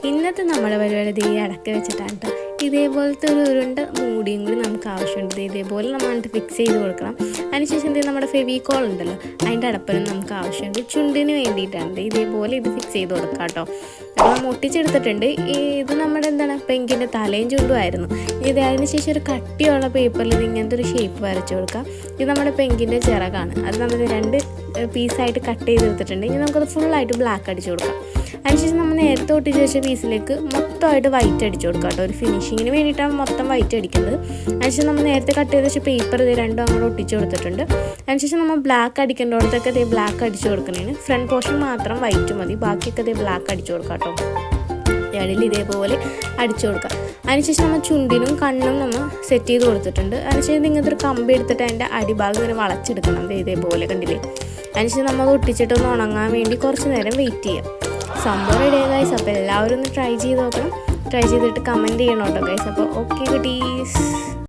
ഇന്നത്തെ നമ്മുടെ പരിപാടി ദേ അടക്കി വെച്ചിട്ടാണ് കേട്ടോ. ഇതേപോലത്തെ ഒരു ഉരുണ്ട മൂടിയും കൂടി നമുക്ക് ആവശ്യമുണ്ട്. ഇതേപോലെ നമ്മൾ ഫിക്സ് ചെയ്ത് കൊടുക്കണം. അതിനുശേഷം എന്തെങ്കിലും നമ്മുടെ ഫെവിക്കോൾ ഉണ്ടല്ലോ, അതിൻ്റെ അടപ്പനും നമുക്ക് ആവശ്യമുണ്ട്. ചുണ്ടിന് വേണ്ടിയിട്ടാണ് ഇതേപോലെ ഇത് ഫിക്സ് ചെയ്ത് കൊടുക്കാം കേട്ടോ. അപ്പോൾ നമ്മൾ ഒട്ടിച്ചെടുത്തിട്ടുണ്ട്. ഇത് നമ്മുടെ എന്താണ് പെങ്കിൻ്റെ തലയും ചുണ്ടുമായിരുന്നു. അതിനുശേഷം ഒരു കട്ടിയുള്ള പേപ്പറിൽ ഇത് ഇങ്ങനത്തെ ഒരു ഷേപ്പ് വരച്ച് കൊടുക്കാം. ഇത് നമ്മുടെ പെങ്കിൻ്റെ ചിറകാണ്. അത് നമ്മൾ 2 പീസായിട്ട് കട്ട് ചെയ്തെടുത്തിട്ടുണ്ട്. ഇനി നമുക്കത് ഫുള്ളായിട്ട് ബ്ലാക്ക് അടിച്ചു കൊടുക്കാം. അതിനുശേഷം നമ്മൾ നേരത്തെ ഒട്ടിച്ച് വെച്ച പീസിലേക്ക് മൊത്തമായിട്ട് വൈറ്റ് അടിച്ചു കൊടുക്കാം കേട്ടോ. ഒരു ഫിനിഷിങ്ങിന് വേണ്ടിയിട്ടാണ് മൊത്തം വൈറ്റ് അടിക്കുന്നത്. അതിനുശേഷം നമ്മൾ നേരത്തെ കട്ട് ചെയ്ത് വെച്ച പേപ്പർ ഇത് രണ്ടും അങ്ങോട്ട് ഒട്ടിച്ച് കൊടുത്തിട്ടുണ്ട്. അതിനുശേഷം നമ്മൾ ബ്ലാക്ക് അടിക്കേണ്ടോടത്തൊക്കെ ഇതേ ബ്ലാക്ക് അടിച്ചു കൊടുക്കുന്നതിന് ഫ്രണ്ട് പോർഷൻ മാത്രം വൈറ്റ് മതി, ബാക്കിയൊക്കെ ഇതേ ബ്ലാക്ക് അടിച്ചു കൊടുക്കാം കേട്ടോ. ഇടയിൽ ഇതേപോലെ അടിച്ചു കൊടുക്കാം. അതിനുശേഷം നമ്മൾ ചുണ്ടിനും കണ്ണും നമ്മൾ സെറ്റ് ചെയ്ത് കൊടുത്തിട്ടുണ്ട്. അതിനുശേഷം ഇങ്ങനത്തെ ഒരു കമ്പി എടുത്തിട്ട് അതിൻ്റെ അടിഭാഗം ഇങ്ങനെ വളച്ചെടുക്കണം. ഇതേപോലെ കണ്ടില്ലേ. അതിനുശേഷം നമ്മൾ ഒട്ടിച്ചിട്ടൊന്ന് ഉണങ്ങാൻ വേണ്ടി കുറച്ച് നേരം വെയിറ്റ് ചെയ്യാം. സംഭവം റെഡിയായി ഗൈസ്. അപ്പോൾ എല്ലാവരും ഒന്ന് ട്രൈ ചെയ്ത് നോക്കണം. ട്രൈ ചെയ്തിട്ട് കമൻറ്റ് ചെയ്യണം കേട്ടോ ഗൈസ്. അപ്പോൾ ഓക്കെ കുട്ടീസ്.